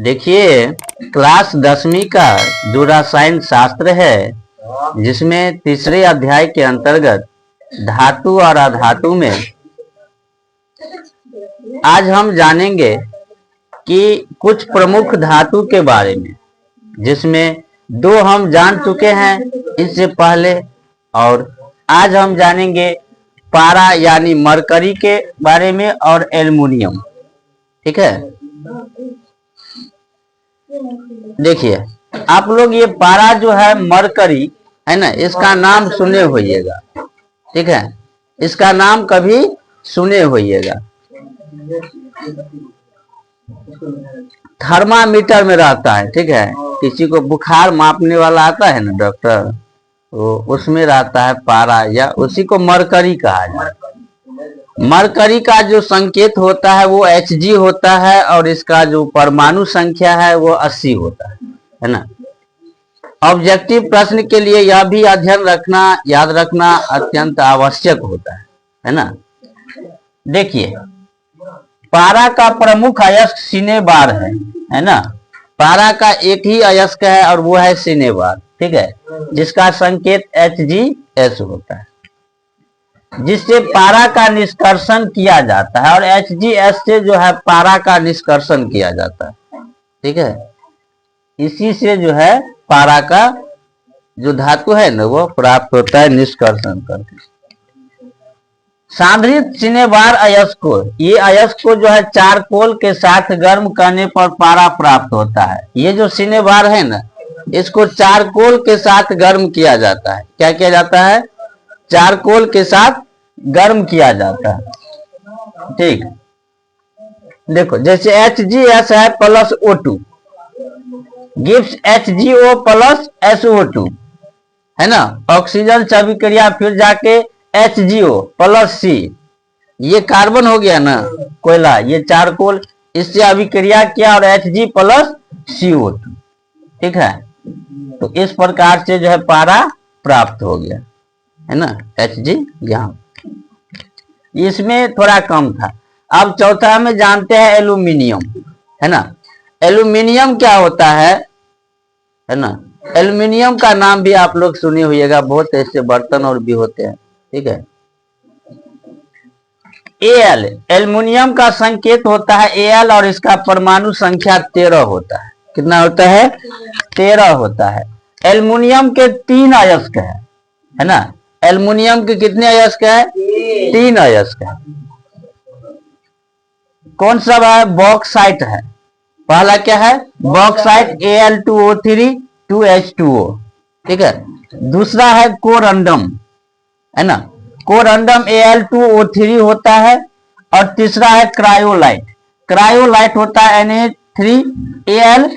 देखिए, क्लास 10वीं का जो रसायन शास्त्र है, जिसमें तीसरे अध्याय के अंतर्गत धातु और अधातु में आज हम जानेंगे कि कुछ प्रमुख धातु के बारे में, जिसमें दो हम जान चुके हैं इससे पहले, और आज हम जानेंगे पारा यानी मरकरी के बारे में और एल्युमिनियम। ठीक है, देखिए आप लोग ये पारा जो है मरकरी है ना, इसका नाम सुने होइएगा। ठीक है, इसका नाम कभी सुने होइएगा। थर्मामीटर में रहता है। ठीक है, किसी को बुखार मापने वाला आता है ना डॉक्टर, तो उसमें रहता है पारा, या उसी को मरकरी कहा जाता है। मरकरी का जो संकेत होता है वो Hg होता है, और इसका जो परमाणु संख्या है वो 80 होता है ना। ऑब्जेक्टिव प्रश्न के लिए यह भी अध्ययन रखना, याद रखना अत्यंत आवश्यक होता है ना। देखिए, पारा का प्रमुख अयस्क सिनेबार है ना। पारा का एक ही अयस्क है और वो है सिनेबार। ठीक है, जिसका संकेत Hgs होता है, जिससे पारा का निष्कर्षण किया जाता है, और Hgs से जो है पारा का निष्कर्षण किया जाता है। ठीक है, इसी से जो है पारा का जो धातु है ना वो प्राप्त होता है निष्कर्षण करके। सांद्रित सिनेबार अयस्क को, ये अयस्क को जो है चारकोल के साथ गर्म करने पर पारा प्राप्त होता है। ये जो सिनेबार है ना, इसको चारकोल के साथ गर्म किया जाता है। क्या किया जाता है? चारकोल के साथ गर्म किया जाता है। ठीक, देखो जैसे HgS है plus O2 gives HgO plus SO2 है ना। ऑक्सीजन से अभिक्रिया फिर जाके HgO प्लस C, ये कार्बन हो गया ना, कोयला, ये चारकोल, इससे अभिक्रिया किया और Hg प्लस CO2। ठीक है, तो इस प्रकार से जो है पारा प्राप्त हो गया है ना, Hg यहाँ इसमें थोड़ा कम था। अब चौथा में जानते हैं एल्यूमिनियम है ना। एल्यूमिनियम क्या होता है ना। एल्यूमिनियम का नाम भी आप लोग सुने होइएगा, बहुत ऐसे बर्तन और भी होते हैं। ठीक है, Al एल्यूमिनियम का संकेत होता है Al, और इसका परमाणु संख्या 13 होता है। कितना होता है? 13 होता है। एल्यूमिनियम के 3 अयस्क है ना। एल्यूमिनियम के कितने अयस्क है? 3 अयस्क है। कौन सा है? बॉक्साइट है। पहला क्या है? Bauxite Al2O3 2H2O। ठीक है, दूसरा है कोरंडम है ना। कोरंडम Al2O3 होता है, और तीसरा है क्रायोलाइट। क्रायोलाइट होता है Na3Al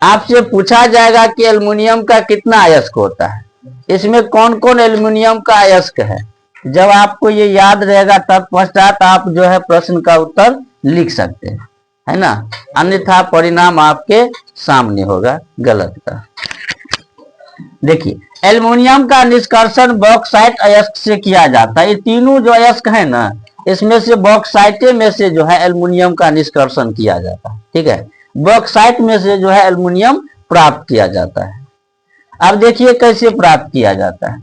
आपसे पूछा जाएगा कि एल्युमिनियम का कितना अयस्क होता है, इसमें कौन कौन एल्युमिनियम का अयस्क है। जब आपको ये याद रहेगा तब पश्चात आप जो है प्रश्न का उत्तर लिख सकते हैं, है ना, अन्यथा परिणाम आपके सामने होगा गलत का। देखिए, एल्युमिनियम का निष्कर्षण बॉक्साइट अयस्क से किया जाता है। ये तीनों जो अयस्क है ना, इसमें से बॉक्साइट में से जो है एल्युमिनियम का निष्कर्षण किया जाता है। ठीक है, बॉक्साइट में से जो है एल्युमिनियम प्राप्त किया जाता है। अब देखिए कैसे प्राप्त किया जाता है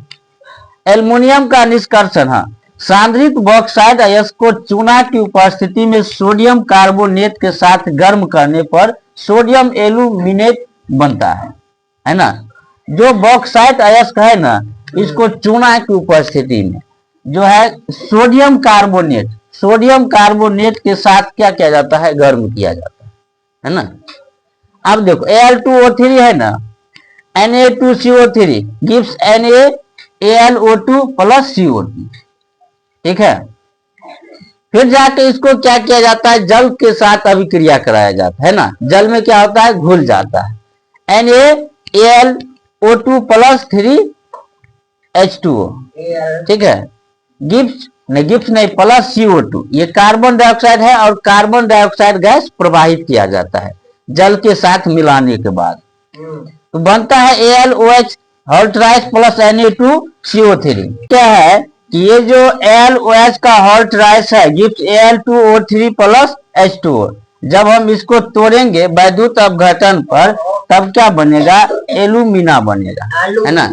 एल्युमिनियम का निष्कर्षण। हाँ, सांद्रित बॉक्साइट अयस्क को चूना की उपस्थिति में सोडियम कार्बोनेट के साथ गर्म करने पर सोडियम एल्यूमिनेट बनता है ना। जो बॉक्साइट अयस्क है ना, इसको चूना की उपस्थिति में जो है सोडियम कार्बोनेट के साथ क्या किया जाता है? गर्म किया जाता है ना। अब देखो Al2O3 है ना, Na2CO3 gives NaAlO2 plus CO2। ठीक है, फिर जाके इसको क्या किया जाता है? जल के साथ अभिक्रिया कराया जाता है ना। जल में क्या होता है? घुल जाता है। NaAlO2 plus 3H2O। ठीक है, गिव्स नहीं प्लस CO2, ये कार्बन डाइऑक्साइड है, और कार्बन डाइऑक्साइड गैस प्रवाहित किया जाता है जल के साथ मिलाने के बाद, तो बनता है AlOH halt rice plus Na2CO3। क्या है कि ये जो AlOH का हॉल्ट राइस है गिव्स Al2O3 प्लस H2O, जब हम इसको तोड़ेंगे वैद्युत अपघटन पर तब क्या बनेगा, एल्यूमिना बनेगा, है ना,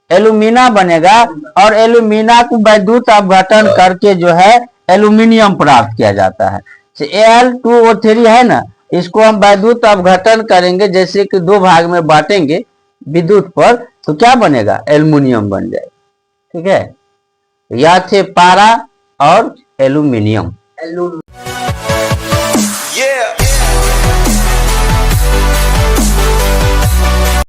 एल्यूमिना बनेगा। और एल्यूमिना को वैद्युत अपघटन करके जो है एल्यूमिनियम प्राप्त किया जाता है। Al2O3 है ना, इसको हम वैद्युत अपघटन करेंगे, जैसे कि दो भाग में बांटेंगे विद्युत पर, तो क्या बनेगा, एल्यूमिनियम बन जाएगा। ठीक है, यह थे पारा और एल्यूमिनियम। Yeah.